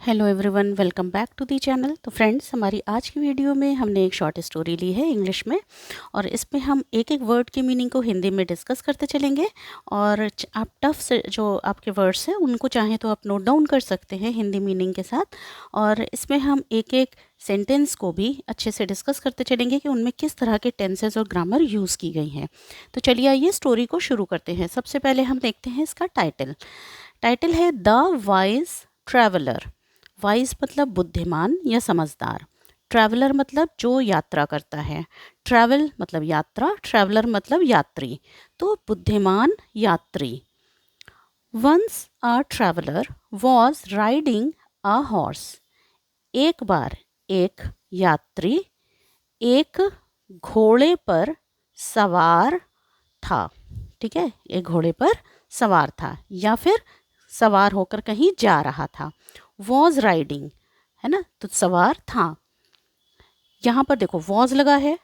Hello everyone, welcome back to the channel. तो friends, हमारी आज की वीडियो में हमने एक शॉर्ट स्टोरी ली है इंग्लिश में, और इसमें हम एक एक वर्ड की मीनिंग को हिंदी में डिस्कस करते चलेंगे। और आप टफ से जो आपके वर्ड्स हैं उनको चाहें तो आप नोट डाउन कर सकते हैं हिंदी मीनिंग के साथ। और इसमें हम एक एक सेंटेंस को भी अच्छे से डिस्कस करते चलेंगे कि उनमें किस तरह के टेंसेस और ग्रामर यूज़ की गई हैं। तो चलिए आइए स्टोरी को शुरू करते हैं। सबसे पहले हम देखते हैं इसका टाइटल। टाइटल है द वाइज ट्रैवलर। वाइज मतलब बुद्धिमान या समझदार। ट्रैवलर मतलब जो यात्रा करता है। ट्रैवल मतलब यात्रा, ट्रैवलर मतलब यात्री। तो बुद्धिमान यात्री। Once a traveller was riding a horse. एक बार एक यात्री एक घोड़े पर सवार था। ठीक है, एक घोड़े पर सवार था या फिर सवार होकर कहीं जा रहा था। वॉज राइडिंग है ना, तो सवार था। यहाँ पर देखो वॉज लगा है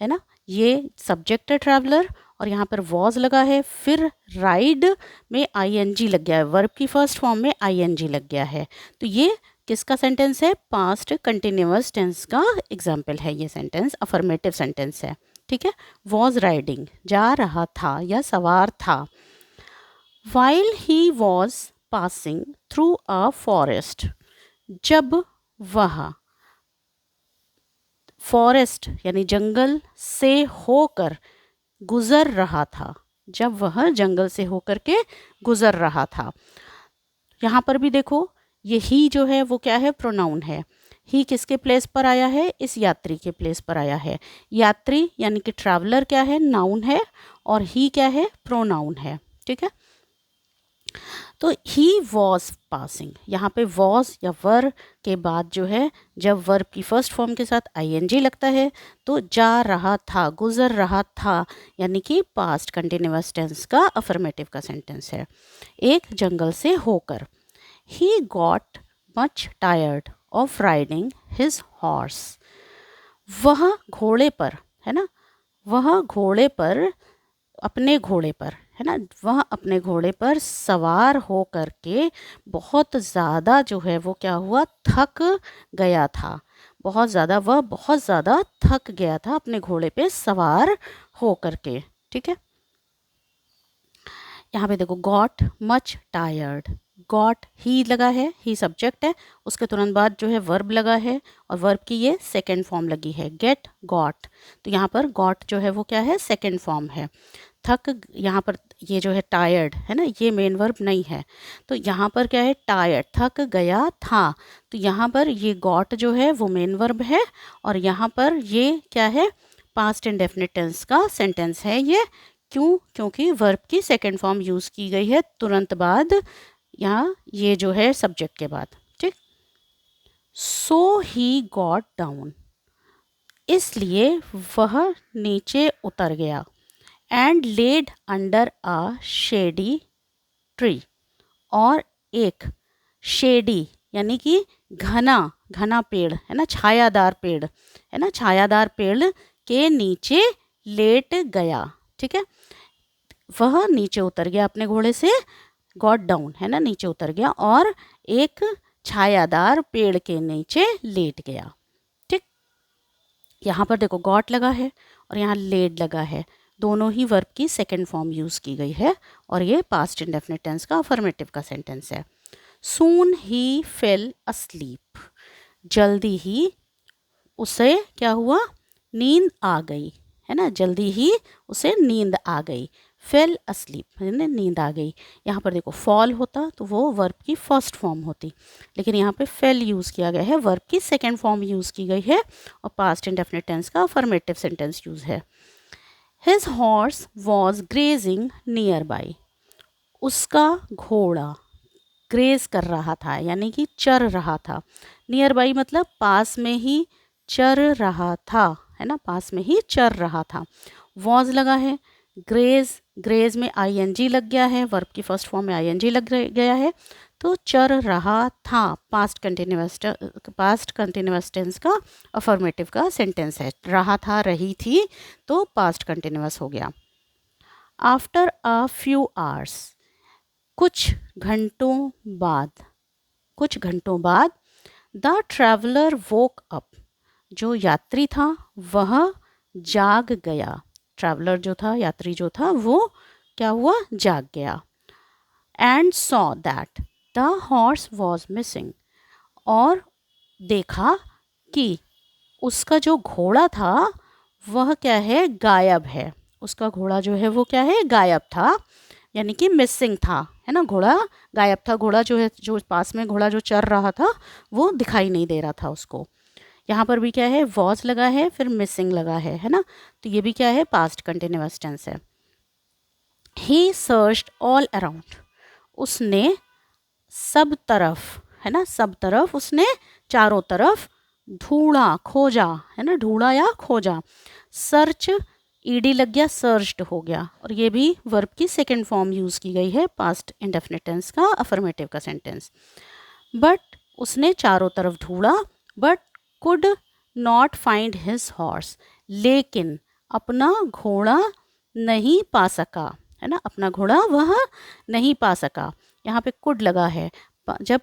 ना, ये सब्जेक्ट है ट्रैवलर, और यहाँ पर वॉज लगा है, फिर राइड में आईएनजी लग गया है, वर्ब की फर्स्ट फॉर्म में आईएनजी लग गया है। तो ये किसका सेंटेंस है? पास्ट कंटिन्यूअस टेंस का एग्जाम्पल है ये सेंटेंस, अफर्मेटिव सेंटेंस है। ठीक है, वॉज राइडिंग जा रहा था या सवार था। While he was passing through a forest. जब वह फॉरेस्ट यानी जंगल से होकर गुजर रहा था। जब वह जंगल से होकर के गुजर रहा था। यहाँ पर भी देखो, ये ही जो है वो क्या है? प्रोनाउन है। ही किसके प्लेस पर आया है? इस यात्री के प्लेस पर आया है। यात्री यानी कि ट्रैवलर क्या है? नाउन है, और ही क्या है? प्रोनाउन है। ठीक है, तो ही वॉज पासिंग, यहाँ पे वॉज या वर के बाद जो है, जब वर्ब की फर्स्ट फॉर्म के साथ आईएनजी लगता है तो जा रहा था, गुजर रहा था, यानी कि पास्ट कंटिन्यूअस टेंस का अफर्मेटिव का सेंटेंस है। एक जंगल से होकर। He got much tired of riding his horse. वह घोड़े पर, है ना, वह घोड़े पर, अपने घोड़े पर, है ना, वह अपने घोड़े पर सवार हो करके बहुत ज़्यादा जो है वो क्या हुआ? थक गया था। बहुत ज़्यादा, वह बहुत ज़्यादा थक गया था अपने घोड़े पे सवार हो करके। ठीक है, यहाँ पे देखो गॉट मच टायर्ड। गॉट ही लगा है, ही सब्जेक्ट है, उसके तुरंत बाद जो है वर्ब लगा है, और वर्ब की ये सेकेंड फॉर्म लगी है, गेट गॉट। तो यहाँ पर गॉट जो है वो क्या है? सेकेंड फॉर्म है। थक, यहाँ पर ये जो है टायर्ड है ना, ये मेन वर्ब नहीं है। तो यहाँ पर क्या है? टायर्ड, थक गया था। तो यहाँ पर ये गॉट जो है वो मेन वर्ब है, और यहाँ पर ये क्या है? पास्ट इंडेफिनिट टेंस का सेंटेंस है ये। क्यों? क्योंकि वर्ब की सेकेंड फॉर्म यूज़ की गई है तुरंत बाद, यहाँ ये जो है सब्जेक्ट के बाद। ठीक, सो ही गॉट डाउन, इसलिए वह नीचे उतर गया। And laid under a shady tree, और एक शेडी यानी कि घना, घना पेड़ है ना, छायादार पेड़ है ना, छायादार पेड़ के नीचे लेट गया। ठीक है, वह नीचे उतर गया अपने घोड़े से, गॉट डाउन है ना, नीचे उतर गया, और एक छायादार पेड़ के नीचे लेट गया। ठीक, यहाँ पर देखो गॉट लगा है और यहाँ लेड लगा है, दोनों ही वर्ब की सेकेंड फॉर्म यूज़ की गई है, और ये पास्ट इंडेफिनिट टेंस का अफर्मेटिव का सेंटेंस है। सून ही फेल अस्लीप, जल्दी ही उसे क्या हुआ? नींद आ गई, है ना, जल्दी ही उसे नींद आ गई। फेल अस्लीप यानी नींद आ गई। यहाँ पर देखो फॉल होता तो वो वर्ब की फर्स्ट फॉर्म होती, लेकिन यहाँ पे फेल यूज़ किया गया है, वर्ब की सेकेंड फॉर्म यूज़ की गई है, और पास्ट इंडेफिनिट टेंस का अफर्मेटिव सेंटेंस यूज़ है। His horse was grazing near by, उसका घोड़ा ग्रेज कर रहा था यानी कि चर रहा था। नियर बाई मतलब पास में ही चर रहा था, है ना, पास में ही चर रहा था। वॉज लगा है, ग्रेज, ग्रेज में आईएनजी लग गया है, वर्ब की फर्स्ट फॉर्म में आईएनजी लग गया है, तो चर रहा था, पास्ट कंटिन्यूअस टेंस का अफर्मेटिव का सेंटेंस है। रहा था, रही थी, तो पास्ट कंटिन्यूअस हो गया। आफ्टर अ फ्यू आवर्स, कुछ घंटों बाद, कुछ घंटों बाद द ट्रैवलर वोक अप, जो यात्री था वह जाग गया। ट्रैवलर जो था, यात्री जो था, वो क्या हुआ, जाग गया। And saw that the horse was missing, और देखा कि उसका जो घोड़ा था वह क्या है, गायब है। उसका घोड़ा जो है वो क्या है, गायब था, यानी कि मिसिंग था, है ना। घोड़ा गायब था, घोड़ा जो है, जो पास में घोड़ा जो चर रहा था वो दिखाई नहीं दे रहा था उसको। यहाँ पर भी क्या है, वॉज लगा है, फिर मिसिंग लगा है ना। तो ये भी क्या है, पास्ट कंटिन्यूअस टेंस है। ही सर्च्ड ऑल अराउंड, उसने सब तरफ, है ना, सब तरफ, उसने चारों तरफ ढूंढा, खोजा, है ना, ढूंढा या खोजा। सर्च ईडी लग गया, सर्च्ड हो गया, और ये भी वर्ब की सेकंड फॉर्म यूज़ की गई है, पास्ट इंडेफिनिट टेंस का, अफर्मेटिव का सेंटेंस। बट उसने चारों तरफ ढूंढा, but could not find his horse, लेकिन अपना घोड़ा नहीं पा सका, है ना, अपना घोड़ा वह नहीं पा सका। यहाँ पे कुड लगा है, जब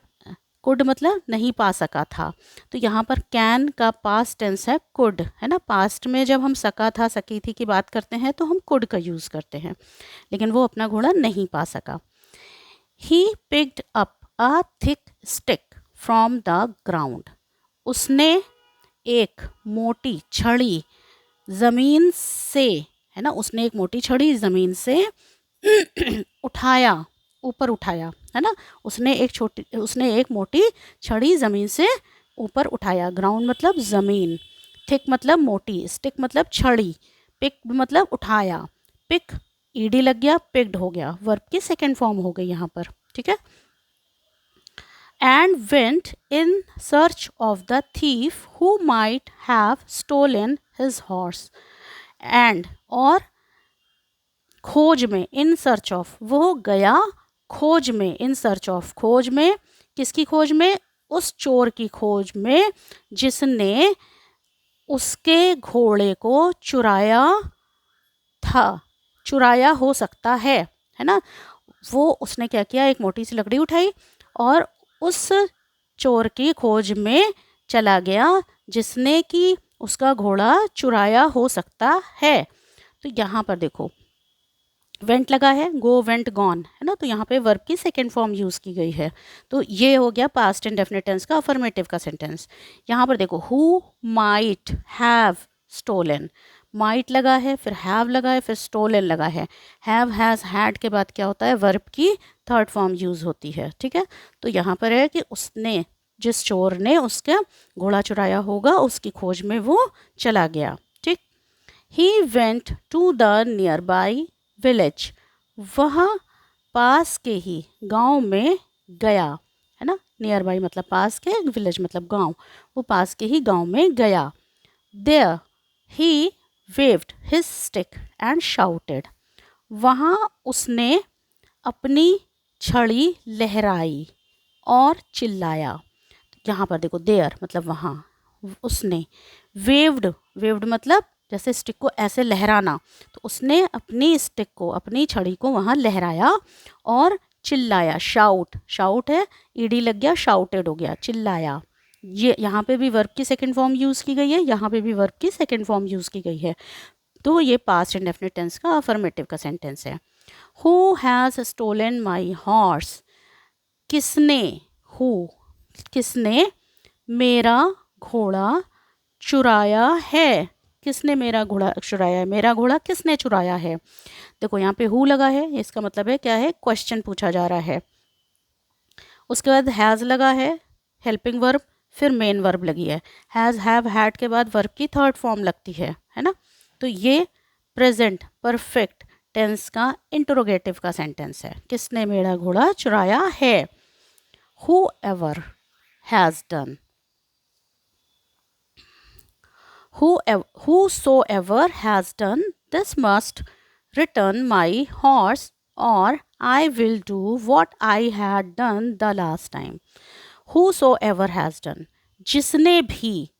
कुड मतलब नहीं पा सका था, तो यहाँ पर कैन का पास्ट टेंस है कुड, है ना। पास्ट में जब हम सका था, सकी थी की बात करते हैं तो हम कुड का यूज़ करते हैं, लेकिन वो अपना घोड़ा नहीं पा सका। He picked up a thick stick from the ground, उसने एक मोटी छड़ी ज़मीन से, है ना, उसने एक मोटी छड़ी ज़मीन से उठाया, ऊपर उठाया, है ना। उसने एक मोटी छड़ी ज़मीन से ऊपर उठाया। ग्राउंड मतलब ज़मीन, थिक मतलब मोटी, स्टिक मतलब छड़ी, पिक मतलब उठाया। पिक ईडी लग गया, पिक्ड हो गया, वर्ब की सेकेंड फॉर्म हो गई यहाँ पर, ठीक है। And went in search of the thief who might have stolen his horse, and और खोज में, इन सर्च ऑफ, वो गया खोज में, इन सर्च ऑफ, खोज में, किसकी खोज में, उस चोर की खोज में जिसने उसके घोड़े को चुराया था, चुराया हो सकता है ना। वो उसने क्या किया, एक मोटी सी लकड़ी उठाई और उस चोर की खोज में चला गया जिसने कि उसका घोड़ा चुराया हो सकता है। तो यहाँ पर देखो वेंट लगा है, गो वेंट गॉन, है ना, तो यहाँ पे वर्ब की सेकेंड फॉर्म यूज़ की गई है। तो ये हो गया पास्ट इंडेफिनिट टेंस का अफर्मेटिव का सेंटेंस। यहाँ पर देखो who might have stolen, might लगा है, फिर हैव लगा है, फिर स्टोलन लगा है। हैव हैज़ हैड के बाद क्या होता है, वर्ब की थर्ड फॉर्म यूज़ होती है, ठीक है। तो यहाँ पर है कि उसने, जिस चोर ने उसका घोड़ा चुराया होगा, उसकी खोज में वो चला गया, ठीक। He went to the nearby village, वह पास के ही गांव में गया, है ना। नियर बाई मतलब पास के, विलेज मतलब गांव, वो पास के ही गांव में गया। There he waved his stick and shouted, वहाँ उसने अपनी छड़ी लहराई और चिल्लाया। यहाँ पर देखो देयर मतलब वहाँ, उसने, वेव्ड, वेव्ड मतलब जैसे स्टिक को ऐसे लहराना, तो उसने अपनी स्टिक को, अपनी छड़ी को वहाँ लहराया और चिल्लाया। शाउट, शाउट है, ईडी लग गया, शाउटेड हो गया, चिल्लाया। ये यहाँ पे भी वर्ब की सेकंड फॉर्म यूज़ की गई है, यहाँ पे भी वर्ब की सेकंड फॉर्म यूज़ की गई है। तो ये पास्ट इंडेफिनिट टेंस का अफर्मेटिव का सेंटेंस है। Who has stolen my horse, किसने, हु किसने मेरा घोड़ा चुराया है, किसने मेरा घोड़ा चुराया है, मेरा घोड़ा किसने चुराया है। देखो यहाँ पे हु लगा है, इसका मतलब है क्या है, क्वेश्चन पूछा जा रहा है। उसके बाद हैज़ लगा है, हेल्पिंग वर्ब, फिर मेन वर्ब लगी है। हैज़ हैव हैड के बाद वर्ब की थर्ड फॉर्म लगती है ना। तो ये प्रेजेंट परफेक्ट टेंस का इंटरोगेटिव का सेंटेंस है, किसने मेरा घोड़ा चुराया है। whoever has done, whosoever has done this must return my horse or I will do what I had done the last time. whosoever has done, जिसने भी,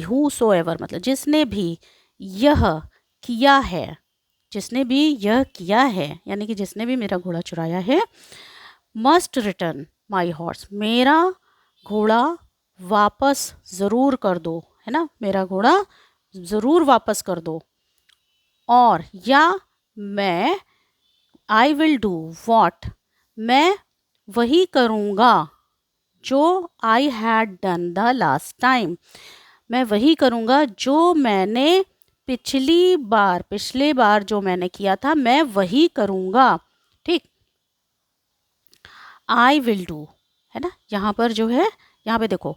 whosoever मतलब जिसने भी यह किया है, जिसने भी यह किया है, यानी कि जिसने भी मेरा घोड़ा चुराया है, मस्ट रिटर्न माई हॉर्स, मेरा घोड़ा वापस ज़रूर कर दो, है ना, मेरा घोड़ा ज़रूर वापस कर दो। और या मैं आई विल डू वॉट, मैं वही करूँगा जो I had done the last time, मैं वही करूँगा जो मैंने पिछले बार जो मैंने किया था मैं वही करूँगा। ठीक, आई विल डू, है ना, यहाँ पर जो है, यहाँ पे देखो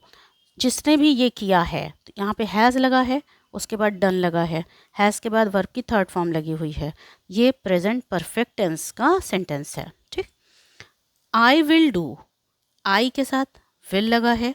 जिसने भी ये किया है तो यहाँ पे हैज़ लगा है, उसके बाद डन लगा है, हैज़ के बाद वर्ब की थर्ड फॉर्म लगी हुई है, ये प्रेजेंट परफेक्ट टेंस का सेंटेंस है। ठीक, आई विल डू, आई के साथ विल लगा है,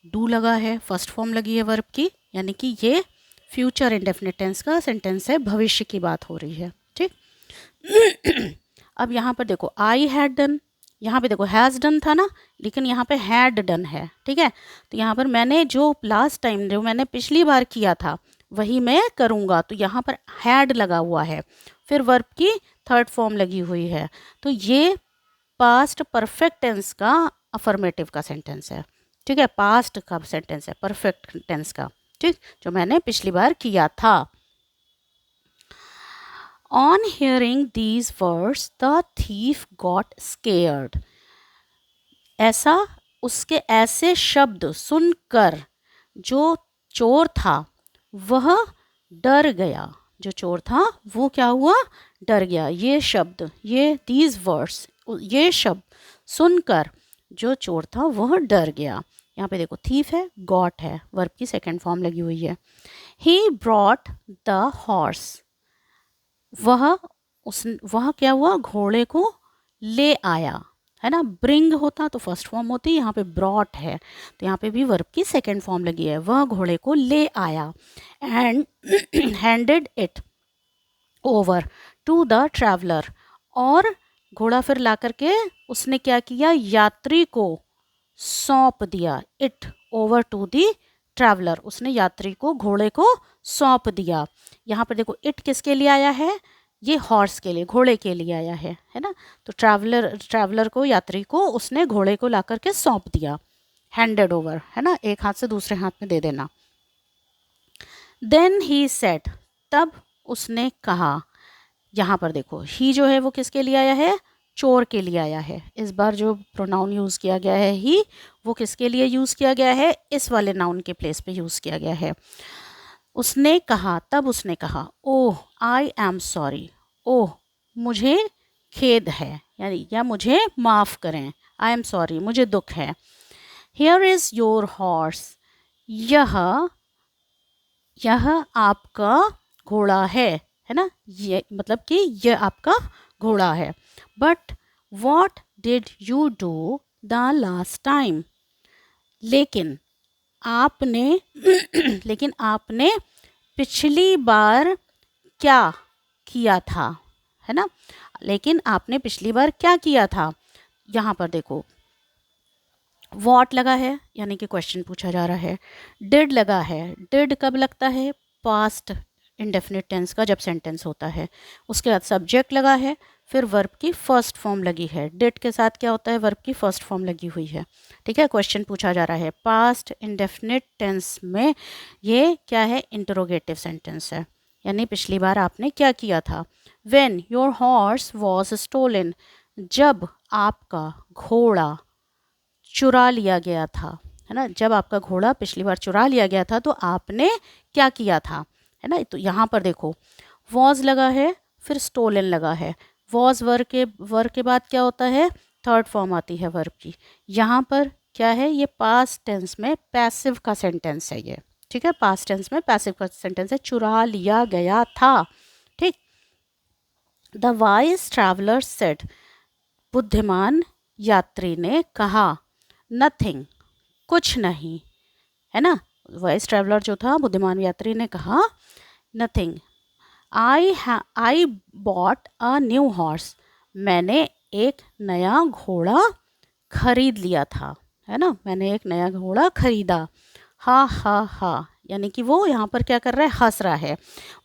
डू लगा है, फर्स्ट फॉर्म लगी है वर्ब की, यानी कि ये फ्यूचर इंडेफिनिट टेंस का सेंटेंस है, भविष्य की बात हो रही है। ठीक अब यहाँ पर देखो आई हैड डन, यहाँ पे देखो हैज़ डन था ना, लेकिन यहाँ पे हैड डन है। ठीक है, तो यहाँ पर मैंने जो लास्ट टाइम जो मैंने पिछली बार किया था वही मैं करूँगा, तो यहाँ पर हैड लगा हुआ है, फिर वर्ब की थर्ड फॉर्म लगी हुई है, तो ये पास्ट परफेक्ट टेंस का अफर्मेटिव का सेंटेंस है। ठीक है, पास्ट का सेंटेंस है परफेक्ट टेंस का, ठीक, जो मैंने पिछली बार किया था। On hearing these words, the thief got scared. ऐसा उसके ऐसे शब्द सुनकर जो चोर था वह डर गया, जो चोर था वो क्या हुआ, डर गया। ये शब्द, ये these words, ये शब्द सुनकर जो चोर था वह डर गया। यहाँ पे देखो थीफ है, गॉट है, वर्ब की सेकेंड फॉर्म लगी हुई है। He brought the horse, वह क्या हुआ, घोड़े को ले आया, है ना, ब्रिंग होता तो फर्स्ट फॉर्म होती, यहाँ पे ब्रॉट है तो यहाँ पे भी वर्ब की सेकेंड फॉर्म लगी है, वह घोड़े को ले आया and handed it over to the traveller, और घोड़ा फिर ला करके उसने क्या किया, यात्री को सौंप दिया, it over to the traveller, उसने यात्री को घोड़े को सौंप दिया। यहाँ पर देखो इट किसके लिए आया है, ये हॉर्स के लिए, घोड़े के लिए आया है ना, तो ट्रैवलर को, यात्री को उसने घोड़े को ला करके सौंप दिया, हैंडेड ओवर, है ना, एक हाथ से दूसरे हाथ में दे देना। देन ही सेड, तब उसने कहा, यहाँ पर देखो ही जो है वो किसके लिए आया है, चोर के लिए आया है। इस बार जो प्रोनाउन यूज़ किया गया है ही, वो किसके लिए यूज़ किया गया है, इस वाले नाउन के प्लेस पे यूज़ किया गया है। उसने कहा, तब उसने कहा, ओह आई एम सॉरी, ओह मुझे खेद है, यानी या मुझे माफ़ करें, आई एम सॉरी मुझे दुख है। हियर इज़ योर हॉर्स, यह आपका घोड़ा है ना, ये मतलब कि यह आपका घोड़ा है। But what did you do the last time, लेकिन आपने पिछली बार क्या किया था, है ना, लेकिन आपने पिछली बार क्या किया था। यहाँ पर देखो वॉट लगा है, यानी कि क्वेश्चन पूछा जा रहा है, डिड लगा है, डिड कब लगता है, पास्ट इंडेफिनिट टेंस का जब सेंटेंस होता है, उसके बाद सब्जेक्ट लगा है, फिर वर्ब की फर्स्ट फॉर्म लगी है, डिड के साथ क्या होता है, वर्ब की फर्स्ट फॉर्म लगी हुई है। ठीक है, क्वेश्चन पूछा जा रहा है, पास्ट इंडेफिनिट टेंस में ये क्या है, इंटरोगेटिव सेंटेंस है, यानी पिछली बार आपने क्या किया था। When your horse was stolen, जब आपका घोड़ा चुरा लिया गया था, है ना, जब आपका घोड़ा पिछली बार चुरा लिया गया था तो आपने क्या किया था, है ना। तो यहाँ पर देखो वॉज लगा है, फिर स्टोलन लगा है, वॉज वर्ब के बाद क्या होता है, थर्ड फॉर्म आती है वर्ब की। यहाँ पर क्या है, ये पास्ट टेंस में पैसिव का सेंटेंस है ये, ठीक है, पास्ट टेंस में पैसिव का सेंटेंस है, चुरा लिया गया था। ठीक, द वाइज ट्रैवलर सेड, बुद्धिमान यात्री ने कहा, नथिंग, कुछ नहीं, है ना, वाइज ट्रैवलर जो था, बुद्धिमान यात्री ने कहा nothing. I bought a new horse, मैंने एक नया घोड़ा खरीद लिया था, है ना, मैंने एक नया घोड़ा खरीदा। हा हा हा, यानी कि वो यहाँ पर क्या कर रहा है, हंस रहा है।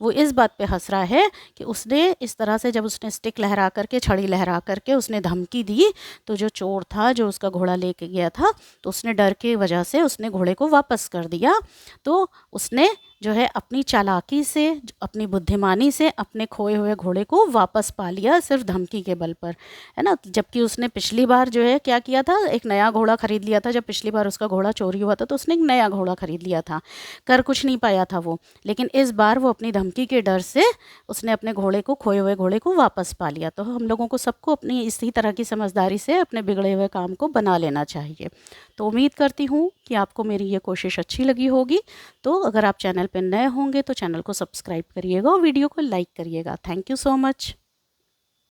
वो इस बात पे हंस रहा है कि उसने इस तरह से जब उसने स्टिक लहरा करके, छड़ी लहरा करके उसने धमकी दी, तो जो चोर था जो उसका घोड़ा लेके गया था, तो उसने डर की वजह से उसने घोड़े को वापस कर दिया। तो उसने जो है अपनी चालाकी से, अपनी बुद्धिमानी से अपने खोए हुए घोड़े को वापस पा लिया, सिर्फ धमकी के बल पर, है ना। जबकि उसने पिछली बार जो है क्या किया था, एक नया घोड़ा खरीद लिया था। जब पिछली बार उसका घोड़ा चोरी हुआ था तो उसने एक नया घोड़ा खरीद लिया था, कर कुछ नहीं पाया था वो। लेकिन इस बार वो अपनी धमकी के डर से उसने अपने घोड़े को, खोए हुए घोड़े को वापस पा लिया। तो हम लोगों को सबको अपनी इसी तरह की समझदारी से अपने बिगड़े हुए काम को बना लेना चाहिए। तो उम्मीद करती हूँ कि आपको मेरी ये कोशिश अच्छी लगी होगी। तो अगर आप चैनल पर नए होंगे तो चैनल को सब्सक्राइब करिएगा और वीडियो को लाइक करिएगा। Thank you so much.